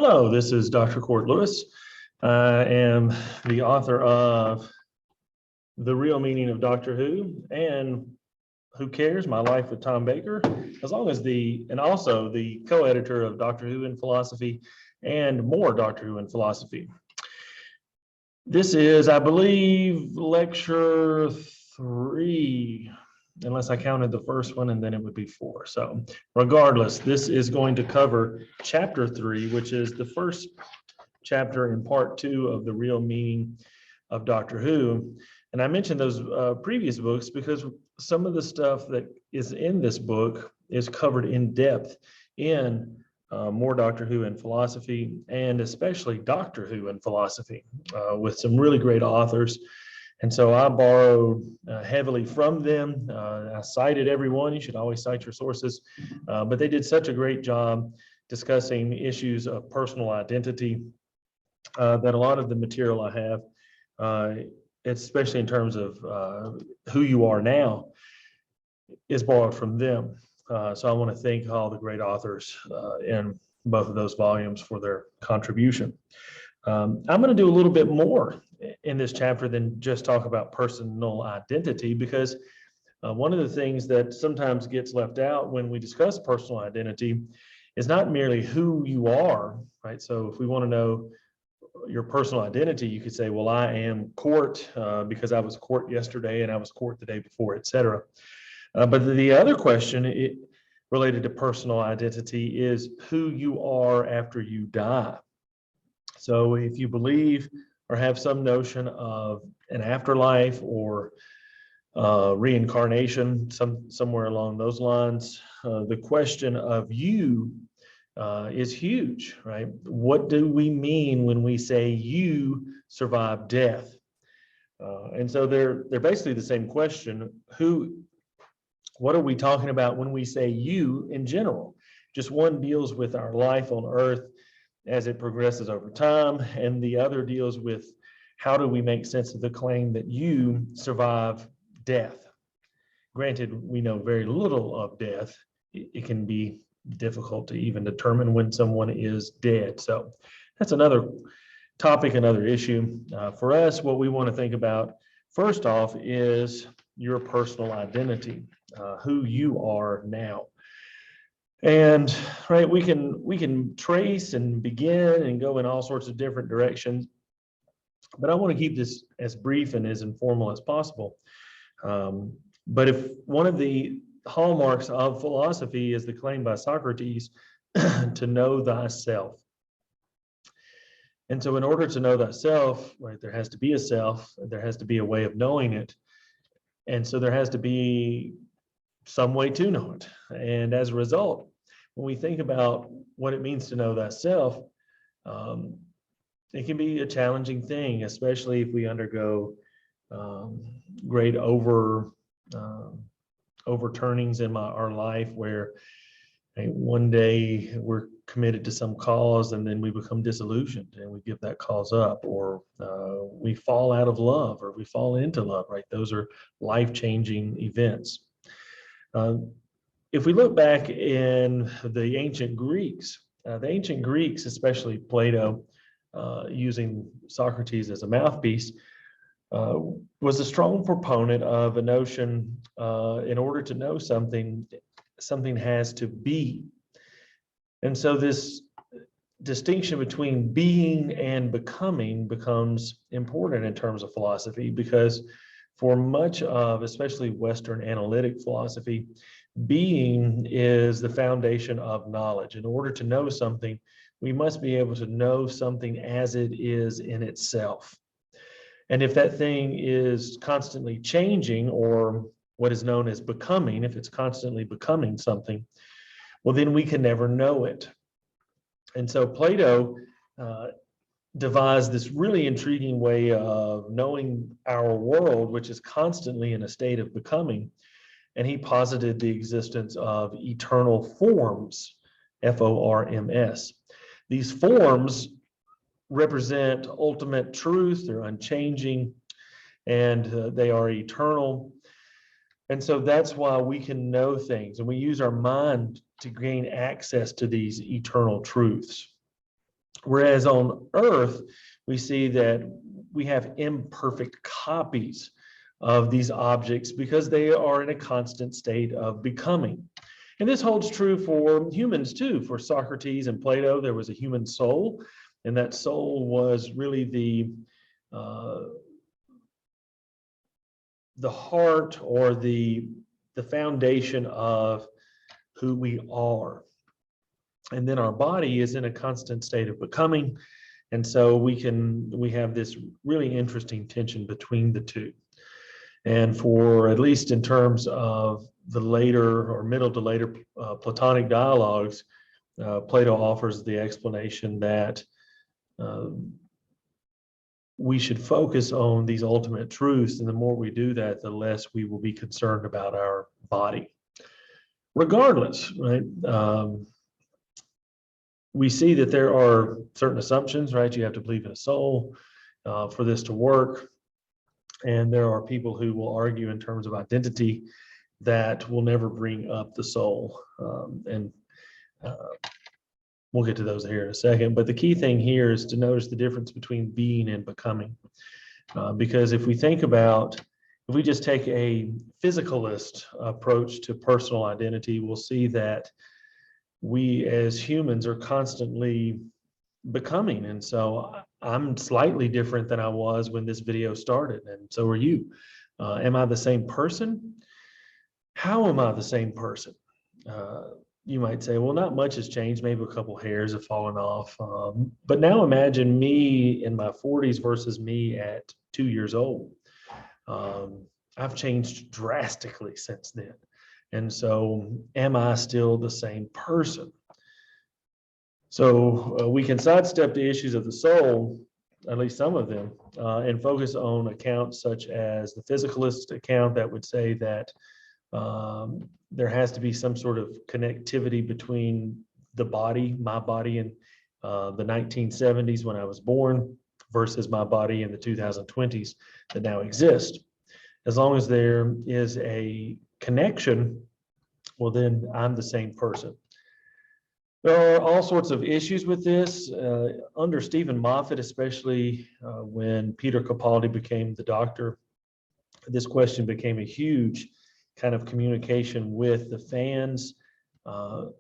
Hello, this is Dr. Court Lewis. I am the author of The Real Meaning of Doctor Who and Who Cares? My Life with Tom Baker, and also the co-editor of Doctor Who in Philosophy and more Doctor Who in Philosophy. This is, I believe, lecture 3, unless I counted the first one, and then it would be 4. So regardless, this is going to cover chapter 3, which is the first chapter in part 2 of The Real Meaning of Doctor Who. And I mentioned those previous books because some of the stuff that is in this book is covered in depth in more Doctor Who and Philosophy, and especially Doctor Who and Philosophy, with some really great authors. And so I borrowed heavily from them. I cited everyone. You should always cite your sources. But they did such a great job discussing issues of personal identity that a lot of the material I have, especially in terms of who you are now, is borrowed from them. So I want to thank all the great authors in both of those volumes for their contribution. I'm going to do a little bit more in this chapter than just talk about personal identity, because one of the things that sometimes gets left out when we discuss personal identity is not merely who you are, right? So if we want to know your personal identity, you could say, well, I am Court because I was Court yesterday and I was Court the day before, etc. But the other question related to personal identity is who you are after you die. So if you believe or have some notion of an afterlife or reincarnation, somewhere along those lines, the question of you is huge, right? What do we mean when we say you survive death? And so they're basically the same question. What are we talking about when we say you in general? Just one deals with our life on earth as it progresses over time, and the other deals with how do we make sense of the claim that you survive death. Granted, we know very little of death. It can be difficult to even determine when someone is dead. So that's another topic, another issue. For us, what we want to think about first off is your personal identity, who you are now. And right, we can trace and begin and go in all sorts of different directions, but I want to keep this as brief and as informal as possible. But if one of the hallmarks of philosophy is the claim by Socrates to know thyself. And so in order to know thyself, right, there has to be a self, there has to be a way of knowing it. And so there has to be some way to know it. And as a result, when we think about what it means to know thyself, it can be a challenging thing, especially if we undergo great overturnings in our life where one day we're committed to some cause and then we become disillusioned and we give that cause up, or we fall out of love or we fall into love, right? Those are life-changing events. If we look back in the ancient Greeks, especially Plato, using Socrates as a mouthpiece, was a strong proponent of a notion, in order to know something, something has to be. And so this distinction between being and becoming becomes important in terms of philosophy, because for much of, especially Western analytic philosophy, being is the foundation of knowledge. In order to know something, we must be able to know something as it is in itself. And if that thing is constantly changing, or what is known as becoming, if it's constantly becoming something, well, then we can never know it. And so Plato devised this really intriguing way of knowing our world, which is constantly in a state of becoming. And he posited the existence of eternal forms, F-O-R-M-S. These forms represent ultimate truth, they're unchanging, and they are eternal. And so that's why we can know things, and we use our mind to gain access to these eternal truths. Whereas on Earth, we see that we have imperfect copies of these objects because they are in a constant state of becoming. And this holds true for humans too. For Socrates and Plato, there was a human soul, and that soul was really the heart or the foundation of who we are. And then our body is in a constant state of becoming. And so we have this really interesting tension between the two. And for at least in terms of the later or middle to later Platonic dialogues, Plato offers the explanation that we should focus on these ultimate truths. And the more we do that, the less we will be concerned about our body. Regardless, right? We see that there are certain assumptions, right? You have to believe in a soul for this to work. And there are people who will argue in terms of identity that will never bring up the soul. We'll get to those here in a second. But the key thing here is to notice the difference between being and becoming. Because if we think about, if we just take a physicalist approach to personal identity, we'll see that we as humans are constantly becoming. And so I'm slightly different than I was when this video started, and so are you. Am I the same person? How am I the same person? You might say, well, not much has changed. Maybe a couple hairs have fallen off. But now imagine me in my 40s versus me at 2 years old. I've changed drastically since then. And so am I still the same person? So we can sidestep the issues of the soul, at least some of them, and focus on accounts such as the physicalist account that would say that there has to be some sort of connectivity between the body, my body in the 1970s when I was born versus my body in the 2020s that now exist. As long as there is a connection, well, then I'm the same person. There are all sorts of issues with this. Under Stephen Moffat, especially when Peter Capaldi became the doctor, this question became a huge kind of communication with the fans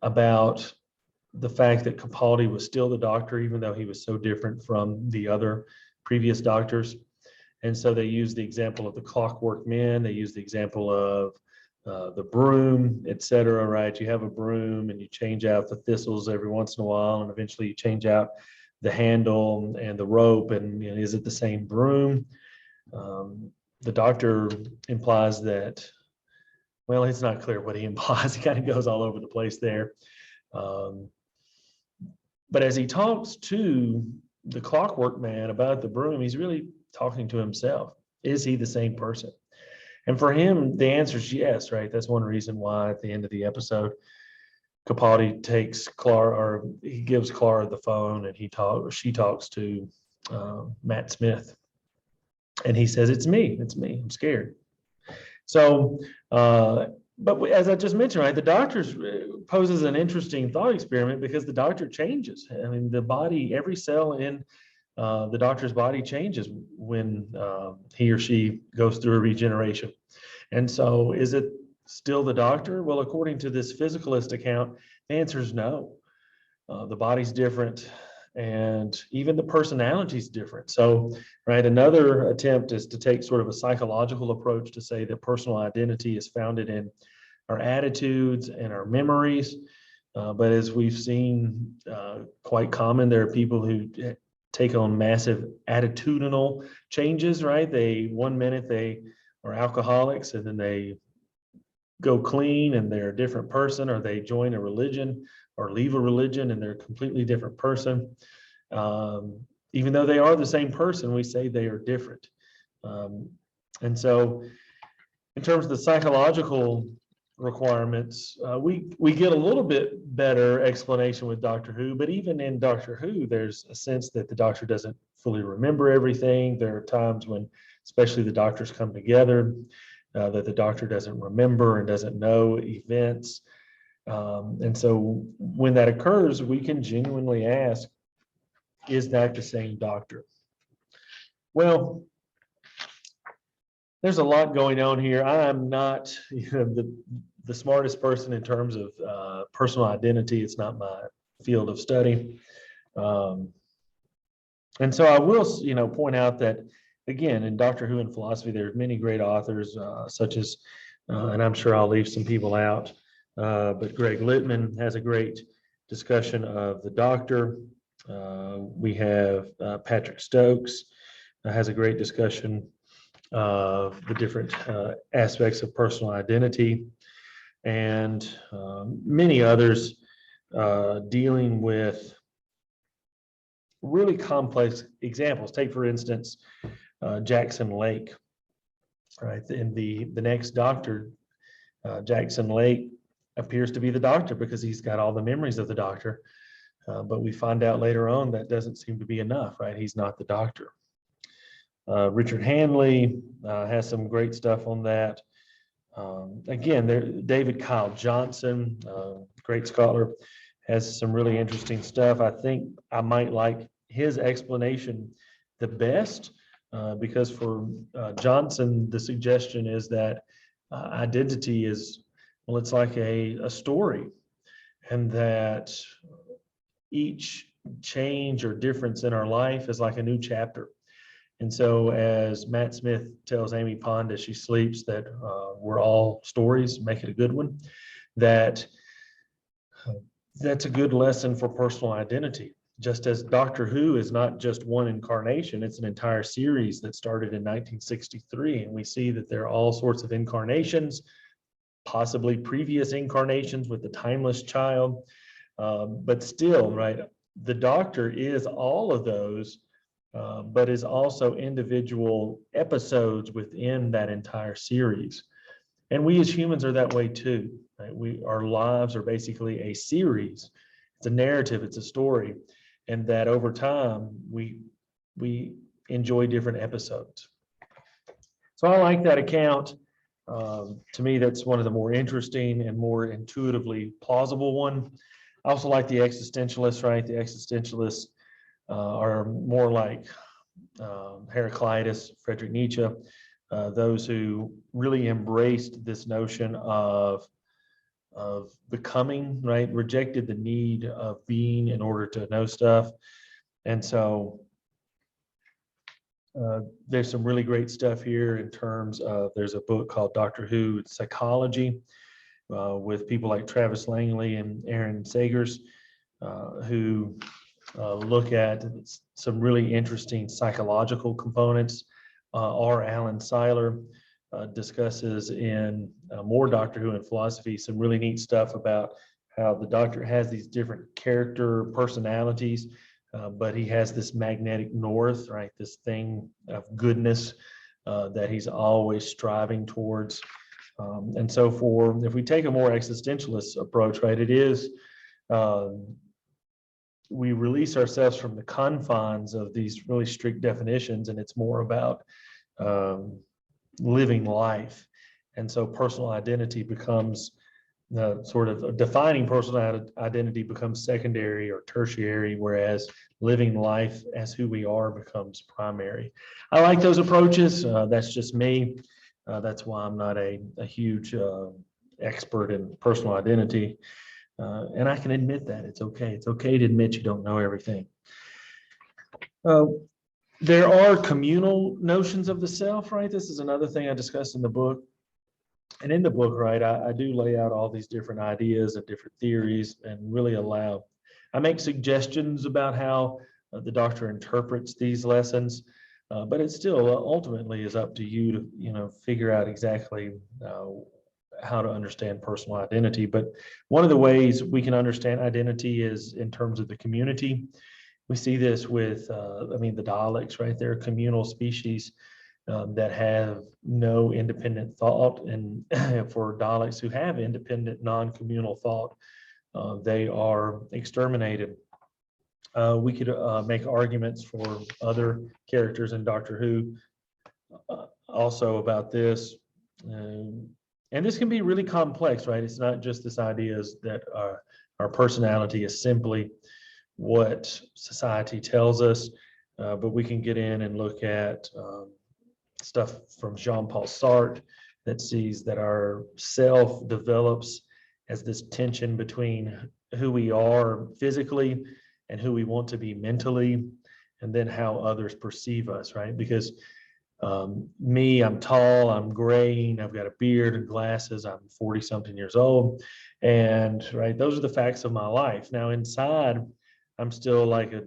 about the fact that Capaldi was still the doctor, even though he was so different from the other previous doctors. And so they used the example of the Clockwork Men. They used the example of the broom, etc. Right? You have a broom and you change out the thistles every once in a while, and eventually you change out the handle and the rope. And is it the same broom? The doctor implies that, well, it's not clear what he implies. He kind of goes all over the place there. But as he talks to the Clockwork Man about the broom, he's really talking to himself. Is he the same person? And for him, the answer is yes, right? That's one reason why at the end of the episode, Capaldi takes Clara, or he gives Clara the phone, and she talks to Matt Smith. And he says, it's me, I'm scared. So, but as I just mentioned, right, the doctor poses an interesting thought experiment because the doctor changes. I mean, the body, every cell in the doctor's body changes when he or she goes through a regeneration. And so is it still the doctor? Well, according to this physicalist account, the answer is no. The body's different, and even the personality is different. So, right, another attempt is to take sort of a psychological approach to say that personal identity is founded in our attitudes and our memories. But as we've seen quite common, there are people who take on massive attitudinal changes, right? One minute they are alcoholics and then they go clean and they're a different person, or they join a religion or leave a religion and they're a completely different person. Even though they are the same person, we say they are different. And so in terms of the psychological requirements, we get a little bit better explanation with Doctor Who, but even in Doctor Who, there's a sense that the doctor doesn't fully remember everything. There are times when, especially the doctors come together, that the doctor doesn't remember and doesn't know events. And so when that occurs, we can genuinely ask, is that the same doctor? Well, there's a lot going on here. I'm not the smartest person in terms of personal identity. It's not my field of study. And so I will, point out that, again, in Doctor Who and philosophy, there are many great authors, such as, and I'm sure I'll leave some people out, but Greg Littman has a great discussion of the Doctor. We have Patrick Stokes has a great discussion of the different aspects of personal identity, and many others dealing with really complex examples. Take, for instance, Jackson Lake, right? In the next Doctor, Jackson Lake appears to be the Doctor because he's got all the memories of the Doctor. But we find out later on that doesn't seem to be enough, right? He's not the Doctor. Richard Hanley has some great stuff on that. Again, David Kyle Johnson, great scholar, has some really interesting stuff. I think I might like his explanation the best because for Johnson, the suggestion is that identity is, well, it's like a story, and that each change or difference in our life is like a new chapter. And so as Matt Smith tells Amy Pond as she sleeps that we're all stories, make it a good one, that's a good lesson for personal identity. Just as Doctor Who is not just one incarnation, it's an entire series that started in 1963. And we see that there are all sorts of incarnations, possibly previous incarnations with the timeless child. But still, right, the Doctor is all of those, but is also individual episodes within that entire series. And we as humans are that way too. Right? Our lives are basically a series. It's a narrative, it's a story. And that over time, we enjoy different episodes. So I like that account. To me, that's one of the more interesting and more intuitively plausible one. I also like the existentialists, right? The existentialists are more like Heraclitus, Friedrich Nietzsche, those who really embraced this notion of becoming, right? Rejected the need of being in order to know stuff. And so there's some really great stuff here in terms of, there's a book called Doctor Who Psychology with people like Travis Langley and Aaron Sagers who look at some really interesting psychological components. R. Alan Seiler discusses in more Doctor Who and philosophy some really neat stuff about how the Doctor has these different character personalities, but he has this magnetic north, right? This thing of goodness that he's always striving towards. And so if we take a more existentialist approach, right, it is, we release ourselves from the confines of these really strict definitions, and it's more about living life. And so personal identity becomes sort of defining personal identity becomes secondary or tertiary, whereas living life as who we are becomes primary. I like those approaches. That's just me. That's why I'm not a huge expert in personal identity. And I can admit that. It's okay. It's okay to admit you don't know everything. There are communal notions of the self, right? This is another thing I discussed in the book. And in the book, right, I do lay out all these different ideas and different theories and really I make suggestions about how the Doctor interprets these lessons, but it still ultimately is up to you to, figure out exactly how to understand personal identity. But one of the ways we can understand identity is in terms of the community. We see this with, the Daleks, right? They're a communal species that have no independent thought. And for Daleks who have independent, non-communal thought, they are exterminated. We could make arguments for other characters in Doctor Who also about this. And this can be really complex, right? It's not just this idea that our personality is simply what society tells us, but we can get in and look at stuff from Jean-Paul Sartre that sees that our self develops as this tension between who we are physically and who we want to be mentally, and then how others perceive us, right? Because me, I'm tall, I'm graying, I've got a beard and glasses, I'm 40 something years old. And right, those are the facts of my life. Now inside, I'm still like a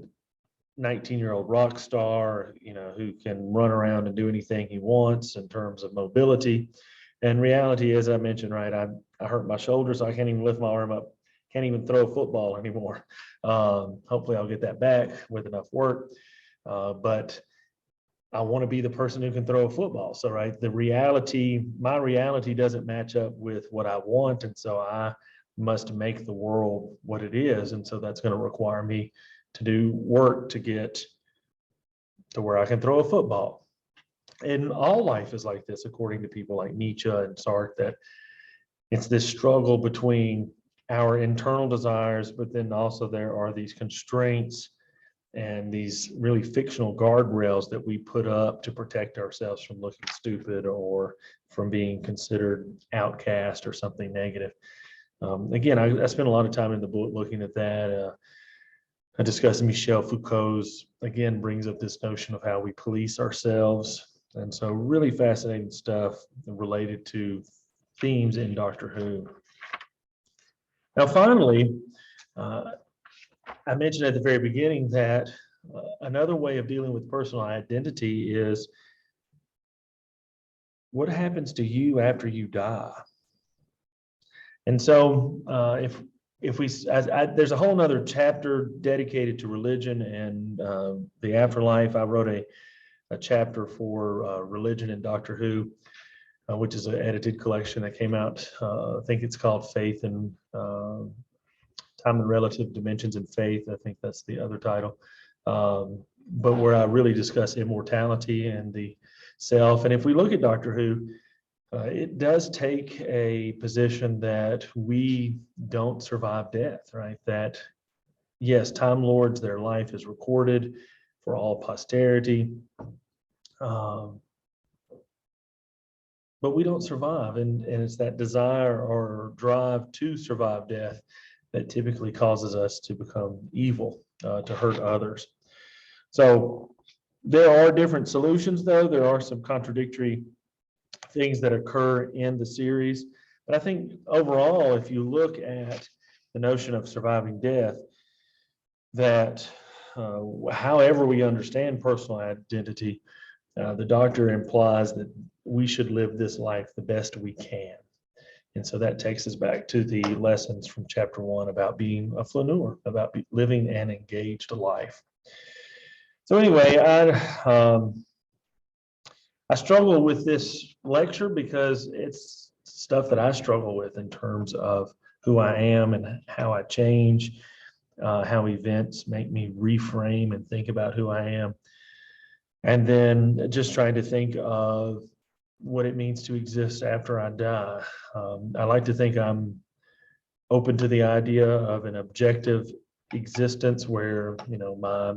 19-year-old rock star, who can run around and do anything he wants in terms of mobility. And reality, as I mentioned, right, I hurt my shoulder, so I can't even lift my arm up, can't even throw a football anymore. Hopefully I'll get that back with enough work. But I want to be the person who can throw a football. So, right, my reality doesn't match up with what I want. And so I must make the world what it is. And so that's going to require me to do work to get to where I can throw a football. And all life is like this, according to people like Nietzsche and Sartre, that it's this struggle between our internal desires, but then also there are these constraints and these really fictional guardrails that we put up to protect ourselves from looking stupid or from being considered outcast or something negative. Again, I spent a lot of time in the book looking at that. I discussed Michel Foucault's, again, brings up this notion of how we police ourselves. And so really fascinating stuff related to themes in Doctor Who. Now, finally, I mentioned at the very beginning that another way of dealing with personal identity is what happens to you after you die. And so if we, there's a whole nother chapter dedicated to religion and the afterlife. I wrote a chapter for religion in Doctor Who, which is an edited collection that came out. I think it's called Faith and Time and Relative Dimensions in Faith. I think that's the other title. But where I really discuss immortality and the self. And if we look at Doctor Who, it does take a position that we don't survive death, right? That, yes, Time Lords, their life is recorded for all posterity. But we don't survive. And it's that desire or drive to survive death that typically causes us to become evil, to hurt others. So there are different solutions, though. There are some contradictory things that occur in the series. But I think overall, if you look at the notion of surviving death, that however we understand personal identity, the Doctor implies that we should live this life the best we can. And so that takes us back to the lessons from chapter 1 about being a flaneur, about living an engaged life. So anyway, I struggle with this lecture because it's stuff that I struggle with in terms of who I am and how I change, how events make me reframe and think about who I am. And then just trying to think of what it means to exist after I die. I like to think I'm open to the idea of an objective existence where, my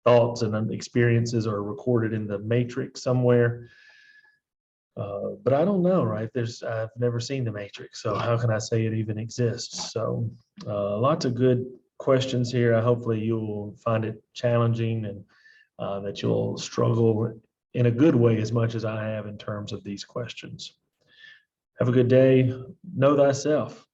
thoughts and experiences are recorded in the matrix somewhere. But I don't know, right? I've never seen the Matrix, so how can I say it even exists? So lots of good questions here. Hopefully you'll find it challenging and that you'll struggle in a good way as much as I have in terms of these questions. Have a good day. Know thyself.